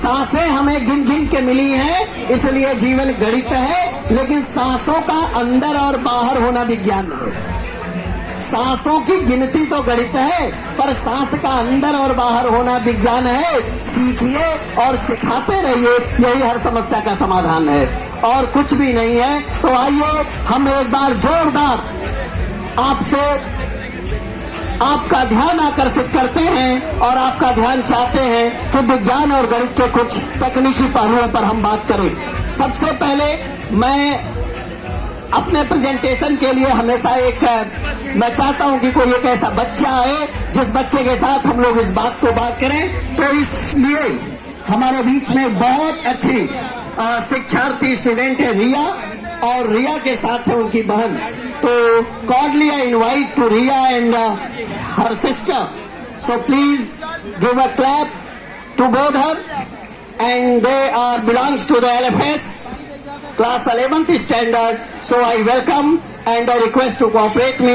सांसें हमें गिन गिन के मिली हैं, इसलिए जीवन गणित है। लेकिन सांसों का अंदर और बाहर होना विज्ञान है। सांसों की गिनती तो गणित है, पर सांस का अंदर और बाहर होना विज्ञान है। सीखिए और सिखाते रहिए, यही हर समस्या का समाधान है और कुछ भी नहीं है। तो आइए हम एक बार जोरदार आपसे आपका ध्यान आकर्षित करते हैं और आपका ध्यान चाहते हैं कि विज्ञान और गणित के कुछ तकनीकी पहलुओं पर हम बात करें। सबसे पहले मैं अपने प्रेजेंटेशन के लिए हमेशा मैं चाहता हूं कि कोई एक ऐसा बच्चा आए जिस बच्चे के साथ हम लोग इस बात को बात करें। तो इसलिए हमारे बीच में बहुत अच्छी शिक्षार्थी स्टूडेंट है रिया, और रिया के साथ है उनकी बहन। तो cordially I invite to Riya and her sister, so please give a clap to both her and they are belongs to the LFS class 11th standard, so I welcome and I request to cooperate me.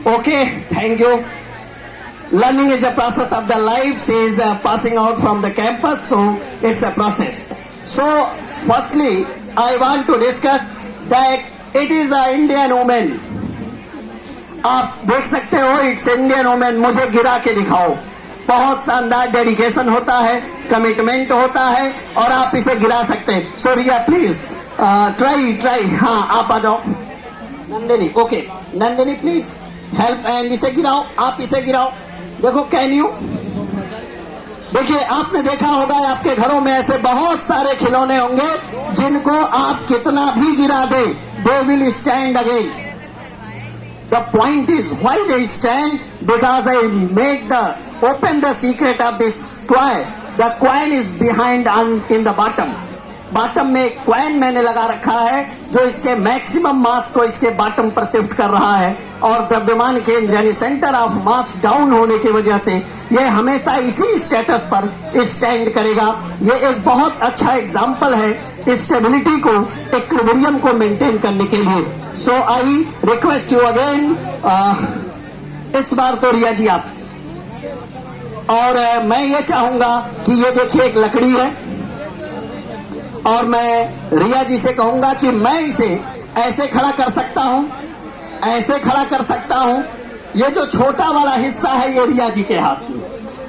Okay, thank you. Learning is a process of the life. She is passing out from the campus, so it's a process. So firstly I want to discuss that it is a Indian woman. आप देख सकते हो, it's Indian women. मुझे गिरा के दिखाओ। बहुत शानदार डेडिकेशन होता है, कमिटमेंट होता है और आप इसे गिरा सकते हैं। सो रिया प्लीज ट्राई। हाँ, आप आ जाओ। Nandini, okay Nandini please help and इसे गिराओ, आप इसे गिराओ। देखो, कैन यू? देखिए, आपने देखा होगा आपके घरों में ऐसे बहुत सारे खिलौने होंगे जिनको आप कितना भी गिरा दे, they will stand again. The point is why they stand, because I make open the secret of this toy. The coin is behind in the bottom. Bottom में एक कॉइन मैंने लगा रखा है जो इसके मैक्सिमम मास को इसके बॉटम पर शिफ्ट कर रहा है, और द्रव्यमान केंद्र यानी सेंटर ऑफ मास डाउन होने की वजह से ये हमेशा इसी स्टेटस पर स्टैंड करेगा। ये एक बहुत अच्छा एग्जाम्पल है स्टेबिलिटी को, इक्विलिब्रियम को मेंटेन करने के लिए। सो आई रिक्वेस्ट यू अगेन, इस बार तो रिया जी आपसे, और मैं ये चाहूंगा कि ये देखिए एक लकड़ी है, और मैं रिया जी से कहूंगा कि मैं इसे ऐसे खड़ा कर सकता हूं, ऐसे खड़ा कर सकता हूं। ये जो छोटा वाला हिस्सा है ये रिया जी के हाथ में,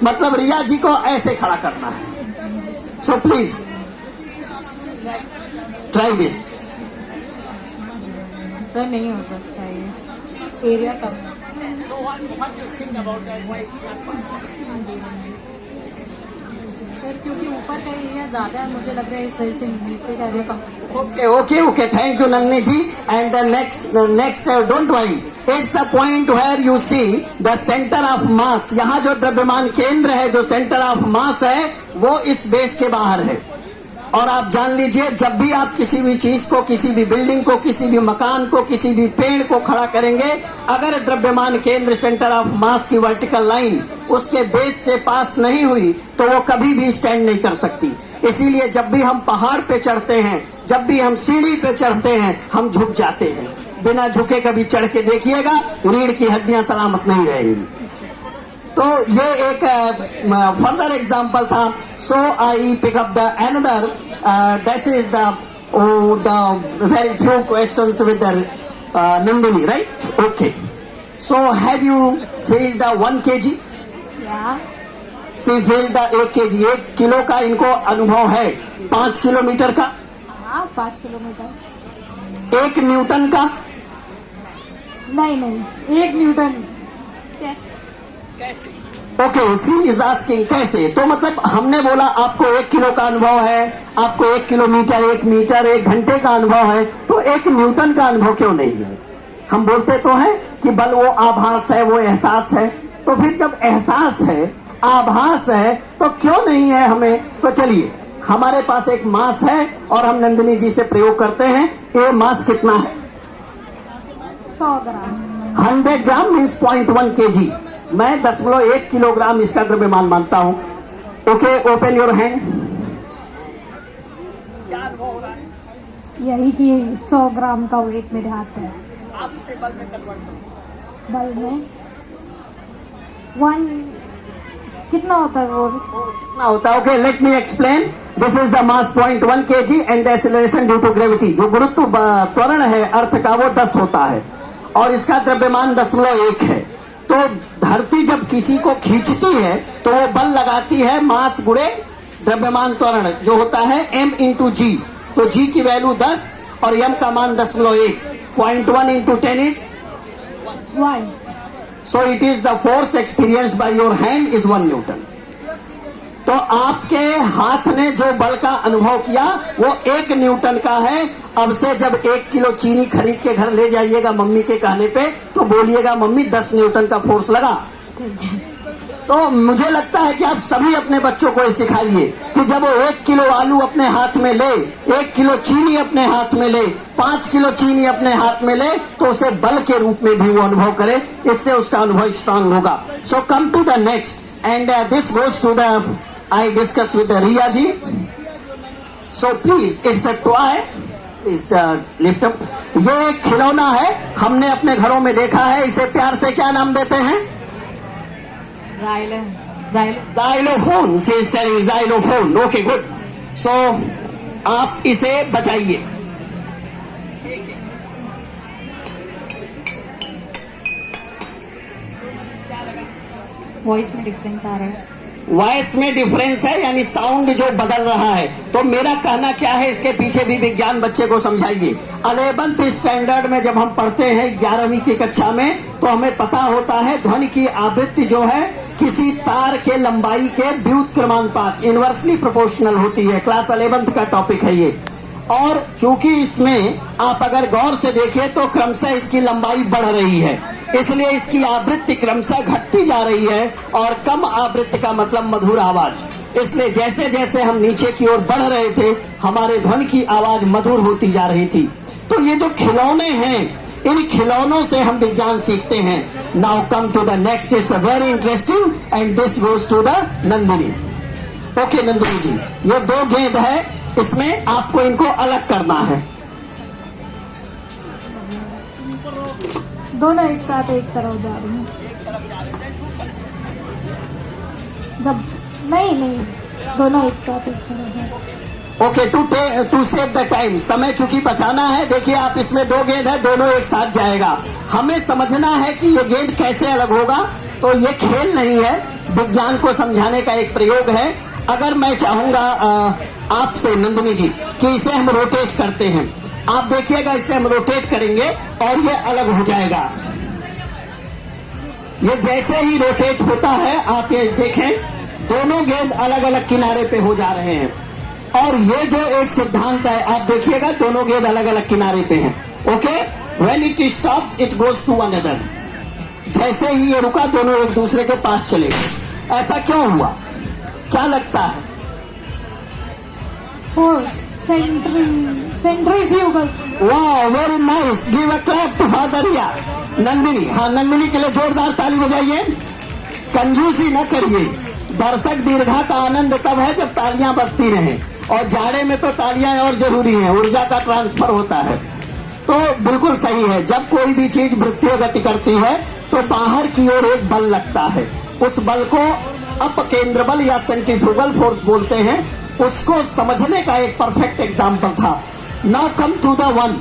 मतलब रिया जी को ऐसे खड़ा करना है। So please try this. Sir नहीं हो सकता ये, एरिया कम। सर क्योंकि ऊपर का एरिया ज्यादा है, मुझे लग रहा है इस वजह से नीचे का एरिया कम। Okay thank you Nandini ji. And the next don't worry, it's a point where you see the centre of mass. यहाँ जो द्रव्यमान केंद्र है, जो सेंटर ऑफ मास है, वो इस बेस के बाहर है। और आप जान लीजिए, जब भी आप किसी भी चीज को, किसी भी बिल्डिंग को, किसी भी मकान को, किसी भी पेड़ को खड़ा करेंगे, अगर द्रव्यमान केंद्र सेंटर ऑफ मास की वर्टिकल लाइन उसके बेस से पास नहीं हुई तो वो कभी भी स्टैंड नहीं कर सकती। इसीलिए जब भी हम पहाड़ पे चढ़ते हैं, जब भी हम सीढ़ी पे चढ़ते हैं, हम झुक जाते हैं। बिना झुके कभी चढ़ के देखिएगा, रीढ़ की हड्डियां सलामत नहीं रहेंगी। तो ये एक फर्दर एग्जांपल था। So I pick up the another, this is the very few questions with Nandini, right? Okay, so have you feeled the 1 kg? See feeled the 1 kg, 1 kilo का इनको अनुभव है। 5 किलोमीटर का? हाँ, 5 किलोमीटर। 1 न्यूटन का? नहीं, 1 newton. Okay, she is asking कैसे। तो मतलब हमने बोला आपको 1 किलो का अनुभव है, आपको 1 किलोमीटर, 1 मीटर, 1 घंटे का अनुभव है, तो 1 न्यूटन का अनुभव क्यों नहीं है? हम बोलते तो हैं कि बल वो आभास है, वो एहसास है। तो फिर जब एहसास है, आभास है, तो क्यों नहीं है हमें? तो चलिए, हमारे पास एक मास है और हम नंदिनी जी से प्रयोग करते हैं। ये मास कितना है? 100 ग्राम। 100 ग्राम मीन्स 0.1 kg। मैं 0.1 किलोग्राम इसका द्रव्यमान मानता हूं। Okay, open your hand. यही कि 100 ग्राम का वेट मेरे हाथ है। आप इसे बल में कन्वर्ट करो। बल में कितना होता है वो? कितना होता है? Okay, let me explain. This is the mass 0.1 kg and the acceleration due to gravity. जो गुरुत्व त्वरण है अर्थ का वो 10 होता है और इसका द्रव्यमान 0.1 है. तो धरती जब किसी को खींचती है तो वो बल लगाती है मास गुणे द्रव्यमान त्वरण जो होता है m इंटू जी. तो g की वैल्यू 10 और m का मान 0.1. 0.1 into 10 is 1. So it is the force experienced by your hand is 1 Newton. तो आपके हाथ ने जो बल का अनुभव किया वो 1 न्यूटन का है. अब से जब 1 किलो चीनी खरीद के घर ले जाइएगा मम्मी के कहने पे तो बोलिएगा मम्मी 10 न्यूटन का फोर्स लगा. तो मुझे लगता है कि आप सभी अपने बच्चों को ये सिखाइए कि जब वो 1 किलो आलू अपने हाथ में ले, 1 किलो चीनी अपने हाथ में ले, 5 किलो चीनी अपने हाथ में ले तो उसे बल के रूप में भी वो अनुभव करे. इससे उसका अनुभव स्ट्रांग होगा. So come to the next and this goes to the I discuss with Riya ji. So please it's a toy. Is lift up. ये एक खिलौना है, हमने अपने घरों में देखा है. इसे प्यार से क्या नाम देते हैं? Xylophone. She is telling xylophone. Okay, good. So आप इसे बचाइए. वॉइस में डिफरेंस आ रहा है. वॉइस में डिफरेंस है यानी साउंड जो बदल रहा है. तो मेरा कहना क्या है इसके पीछे भी विज्ञान बच्चे को समझाइए. 11th स्टैंडर्ड में जब हम पढ़ते हैं 11वीं की कक्षा में तो हमें पता होता है ध्वनि की आवृत्ति जो है किसी तार के लंबाई के व्युत्क्रमानुपात इनवर्सली प्रोपोर्शनल होती है. क्लास 11th का टॉपिक है ये. और चूंकि इसमें आप अगर गौर से देखें तो क्रमशः इसकी लंबाई बढ़ रही है, इसलिए इसकी आवृत्ति क्रमशः घटती जा रही है. और कम आवृत्ति का मतलब मधुर आवाज. इसलिए जैसे जैसे हम नीचे की ओर बढ़ रहे थे हमारे ध्वनि की आवाज मधुर होती जा रही थी. तो ये जो खिलौने हैं इन खिलौनों से हम विज्ञान सीखते हैं. Now come to the next. It's a very interesting and this goes to the Nandini. Okay Nandini ji, ये 2 गेंद है, इसमें आपको इनको अलग करना है. दोनों एक साथ एक तरफ जा रही हैं. जब नहीं दोनों एक साथ एक तरफ जा रही हैं. Okay, to save the time. समय चूंकि बचाना है. देखिए आप इसमें 2 गेंद है, दोनों एक साथ जाएगा. हमें समझना है कि ये गेंद कैसे अलग होगा. तो ये खेल नहीं है, विज्ञान को समझाने का एक प्रयोग है. अगर मैं चाहूंगा आपसे नंदिनी जी कि इसे हम रोटेट करते हैं, आप देखिएगा इसे हम रोटेट करेंगे और ये अलग हो जाएगा. ये जैसे ही रोटेट होता है आप ये देखें दोनों गेंद अलग अलग किनारे पे हो जा रहे हैं. और ये जो एक सिद्धांत है आप देखिएगा दोनों गेंद अलग अलग किनारे पे हैं. Okay, when it stops it goes to another. जैसे ही ये रुका दोनों एक दूसरे के पास चले गए. ऐसा क्यों हुआ, क्या लगता है? Force centrifugal. वाह, very nice. Give a clap to father या नंदिनी. हाँ, नंदिनी के लिए जोरदार ताली बजाइए. कंजूसी न करिए. दर्शक दीर्घा का आनंद तब है जब तालियां बजती रहें. और जाड़े में तो तालियां और जरूरी हैं, ऊर्जा का ट्रांसफर होता है. तो बिल्कुल सही है. जब कोई भी चीज वृत्तीय गति करती है तो बाहर की ओर एक बल लगता है. उस बल को अपकेंद्र बल या सेंट्रीफ्यूगल फोर्स बोलते हैं. उसको समझने का एक परफेक्ट एग्जाम्पल था. Now come to the 1.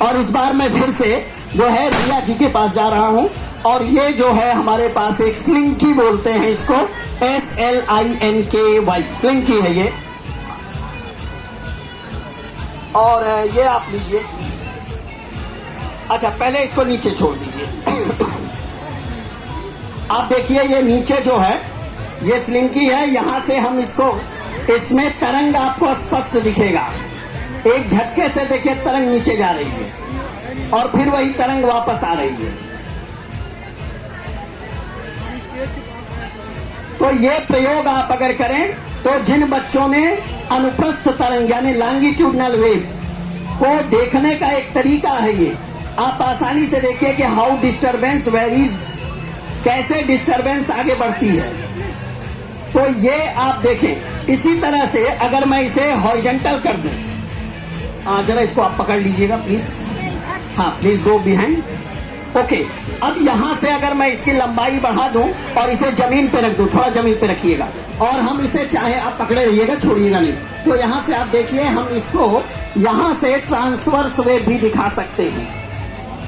और इस बार मैं फिर से जो है रिया जी के पास जा रहा हूं. और ये जो है हमारे पास एक स्लिंकी बोलते हैं इसको, SLINKY स्लिंकी है ये. और ये आप लीजिए. अच्छा, पहले इसको नीचे छोड़ दीजिए. आप देखिए ये नीचे जो है ये स्लिंकी है. यहां से हम इसको, इसमें तरंग आपको स्पष्ट दिखेगा. एक झटके से देखिए तरंग नीचे जा रही है और फिर वही तरंग वापस आ रही है. तो ये प्रयोग आप अगर करें तो जिन बच्चों ने अनुप्रस्थ तरंग यानी लॉन्गिट्यूडनल वेव को देखने का एक तरीका है ये, आप आसानी से देखिए कि हाउ डिस्टरबेंस वेरीज, कैसे डिस्टरबेंस आगे बढ़ती है. तो ये आप देखें. इसी तरह से अगर मैं इसे हॉरिजॉन्टल कर दूं, जरा इसको आप पकड़ लीजिएगा प्लीज. हाँ, प्लीज गो बिहाइंड. ओके, अब यहाँ से अगर मैं इसकी लंबाई बढ़ा दूं और इसे जमीन पे रख दूं, थोड़ा जमीन पे रखिएगा, और हम इसे चाहे, आप पकड़े रहिएगा, छोड़िएगा नहीं, तो यहाँ से आप देखिए हम इसको यहाँ से ट्रांसवर्स वेव भी दिखा सकते हैं,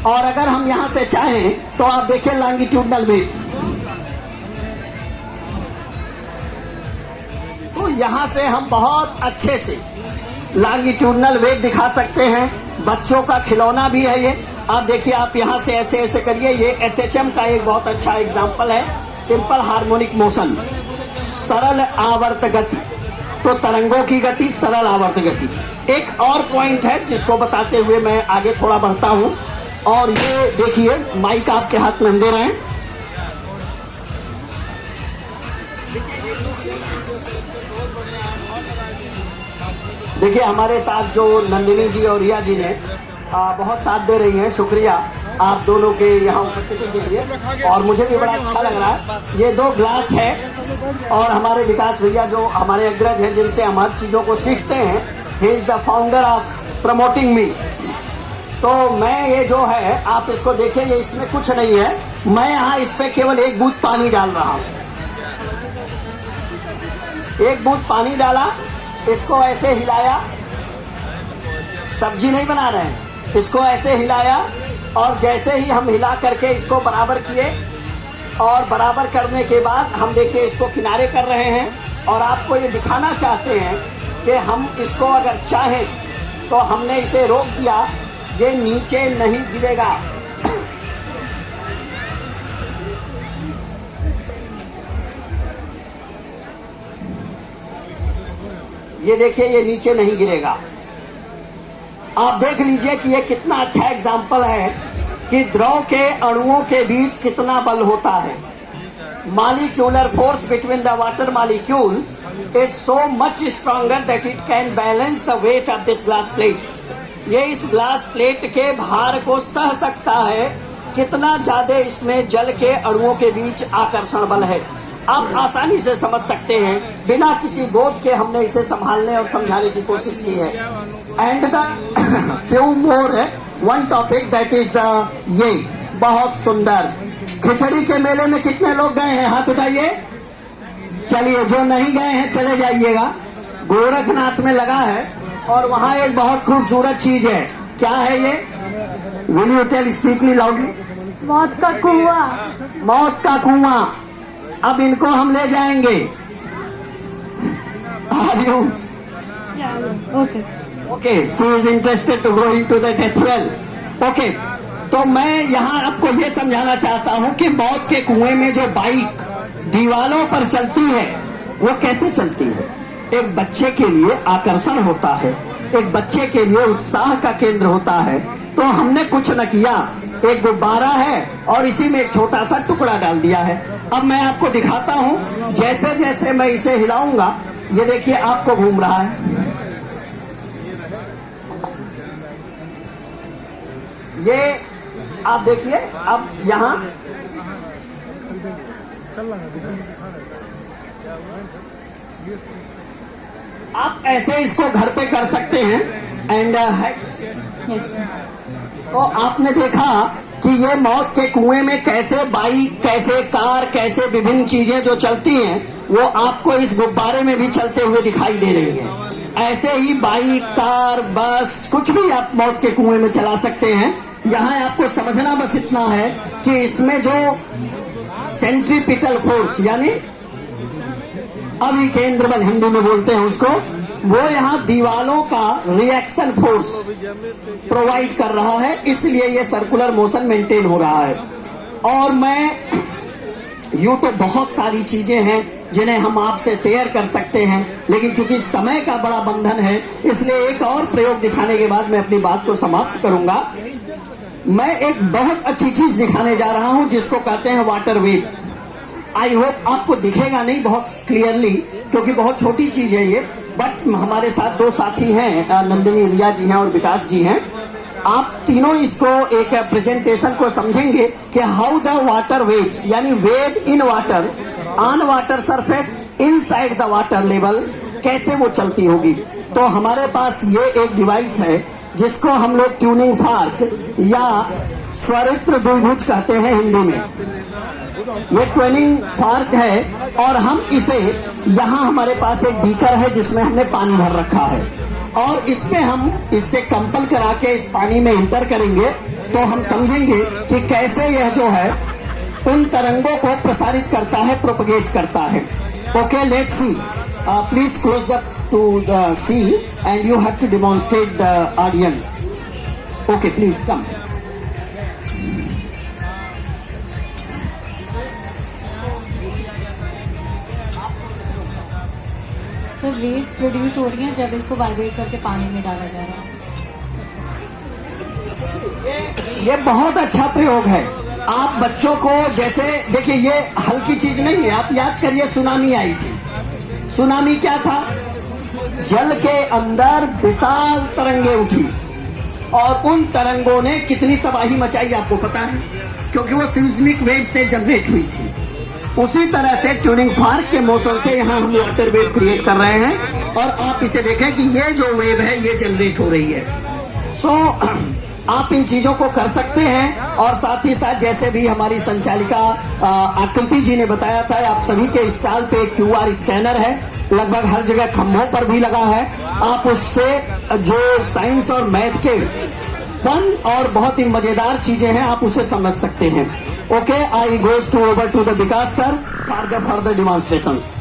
और अगर हम यहाँ से चाहें तो आप देखिए लॉन्गिट्यूडनल वेव। तो यहाँ से हम बहुत अच्छे से लॉन्गिट्यूडनल वेव दिखा सकते हैं। बच्चों का खिलौना भी है ये। आप देखिए, आप यहाँ से ऐसे ऐसे करिए, ये SHM का एक बहुत अच्छा एग्जाम्पल है, सिंपल हार्मोनिक मोशन, सरल आवर्त गति। तो तरंगों की गति, सरल आवर्त गति। एक और पॉइंट है जिसको बताते हुए मैं आगे थोड़ा बढ़ता हूँ, और ये देखिए माइक आपके हाथ में हम दे रहे हैं। देखिए हमारे साथ जो नंदिनी जी और रिया जी ने बहुत साथ दे रही हैं, शुक्रिया आप दोनों के यहाँ उपस्थिति के लिए, और मुझे भी बड़ा अच्छा लग रहा है। ये 2 ग्लास है, और हमारे विकास भैया जो हमारे अग्रज हैं, जिनसे हम हर चीज़ों को सीखते हैं, he is the founder of promoting me. तो मैं ये जो है, आप इसको देखिए, ये इसमें कुछ नहीं है, मैं यहाँ इस पर केवल 1 बूंद पानी डाल रहा हूँ। 1 बूंद पानी डाला, इसको ऐसे हिलाया, सब्जी नहीं बना रहे हैं, इसको ऐसे हिलाया, और जैसे ही हम हिला करके इसको बराबर किए, और बराबर करने के बाद हम देखिए इसको किनारे कर रहे हैं, और आपको ये दिखाना चाहते हैं कि हम इसको अगर चाहें तो हमने इसे रोक दिया, ये नीचे नहीं गिरेगा। ये देखिए, ये नीचे नहीं गिरेगा। आप देख लीजिए कि ये कितना अच्छा एग्जाम्पल है कि द्रव के अणुओं के बीच कितना बल होता है। Molecular force between the water molecules is so much stronger that it can balance the weight of this glass plate. ये इस ग्लास प्लेट के भार को सह सकता है, कितना ज्यादा इसमें जल के अणुओं के बीच आकर्षण बल है। आप आसानी से समझ सकते हैं, बिना किसी बोध के हमने इसे संभालने और समझाने की कोशिश की है। And the few more one topic that is the, ये बहुत सुंदर। खिचड़ी के मेले में कितने लोग गए हैं? हाथ उठाइए। चलिए, जो नहीं गए हैं चले जाइएगा। गोरखनाथ में लगा है, और वहाँ एक बहुत खूबसूरत चीज है। क्या है ये? Will you tell speakly loudly? मौत का कुआं। मौत का कुआं। अब इनको हम ले जाएंगे। Okay, she is interested to go into the death well. Okay, तो मैं यहाँ आपको ये समझाना चाहता हूँ कि मौत के कुएं में जो बाइक दीवालों पर चलती है, वो कैसे चलती है। एक बच्चे के लिए आकर्षण होता है, एक बच्चे के लिए उत्साह का केंद्र होता है। तो हमने कुछ न किया, एक गुब्बारा है और इसी में एक छोटा सा टुकड़ा डाल दिया है। अब मैं आपको दिखाता हूं, जैसे जैसे मैं इसे हिलाऊंगा, ये देखिए आपको घूम रहा है। ये आप देखिए, अब यहां आप ऐसे इसको घर पे कर सकते हैं। एंड तो आपने देखा कि ये मौत के कुएं में कैसे बाइक, कैसे कार, कैसे विभिन्न चीजें जो चलती हैं, वो आपको इस गुब्बारे में भी चलते हुए दिखाई दे रही हैं। ऐसे ही बाइक, कार, बस, कुछ भी आप मौत के कुएं में चला सकते हैं। यहाँ आपको समझना बस इतना है कि इसमें जो सेंट्रीपिटल फोर्स, यानी अभिकेंद्र बल हिंदी में बोलते हैं उसको, वो यहाँ दीवालों का रिएक्शन फोर्स प्रोवाइड कर रहा है, इसलिए ये सर्कुलर मोशन मेंटेन हो रहा है। और मैं यूं तो बहुत सारी चीजें हैं जिन्हें हम आपसे शेयर कर सकते हैं, लेकिन चूंकि समय का बड़ा बंधन है, इसलिए एक और प्रयोग दिखाने के बाद मैं अपनी बात को समाप्त करूंगा। मैं एक बहुत अच्छी चीज दिखाने जा रहा हूं जिसको कहते हैं वाटर वेव। आई होप आपको दिखेगा नहीं बहुत क्लियरली, क्योंकि बहुत छोटी चीज है ये, बट हमारे साथ 2 साथी हैं, नंदिनी, रिया जी हैं और विकास जी हैं। आप तीनों इसको एक प्रेजेंटेशन को समझेंगे कि हाउ द वाटर वेव्स, यानी wave in water, on water surface, inside the water level, कैसे वो चलती होगी। तो हमारे पास ये एक डिवाइस है जिसको हम लोग ट्यूनिंग फार्क या स्वरित्र द्विभुज कहते हैं हिंदी में। ये ट्विनिंग फॉर्क है और हम इसे यहाँ हमारे पास एक बीकर है जिसमें हमने पानी भर रखा है और इसमें हम इससे कंपल करा के इस पानी में इंटर करेंगे तो हम समझेंगे कि कैसे यह जो है उन तरंगों को प्रसारित करता है, प्रोपगेट करता है। Okay, let's see. Please close up to the sea and you have to demonstrate the audience. Okay, please come. Sir waves produce हो रही हैं जब इसको वाइब्रेट करके पानी में डाला जा रहा है। ये बहुत अच्छा प्रयोग है। आप बच्चों को जैसे देखिए, ये हल्की चीज नहीं है। आप याद करिए, सुनामी आई थी। सुनामी क्या था? जल के अंदर विशाल तरंगे उठी और उन तरंगों ने कितनी तबाही मचाई आपको पता है, क्योंकि वो सिस्मिक वेव से जनरेट हुई थी। उसी तरह से ट्यूनिंग फॉर्क के मोशन से यहाँ हम वाटर वेव क्रिएट कर रहे हैं और आप इसे देखें कि ये जो वेव है ये जनरेट हो रही है। सो आप इन चीजों को कर सकते हैं और साथ ही साथ जैसे भी हमारी संचालिका आकृति जी ने बताया था, आप सभी के स्टॉल पे QR स्कैनर है, लगभग हर जगह खंभों पर भी लगा है। आप उससे जो साइंस और मैथ के फन और बहुत ही मजेदार चीजें हैं आप उसे समझ सकते हैं। Okay, I goes to over to the Vikas sir for the demonstrations.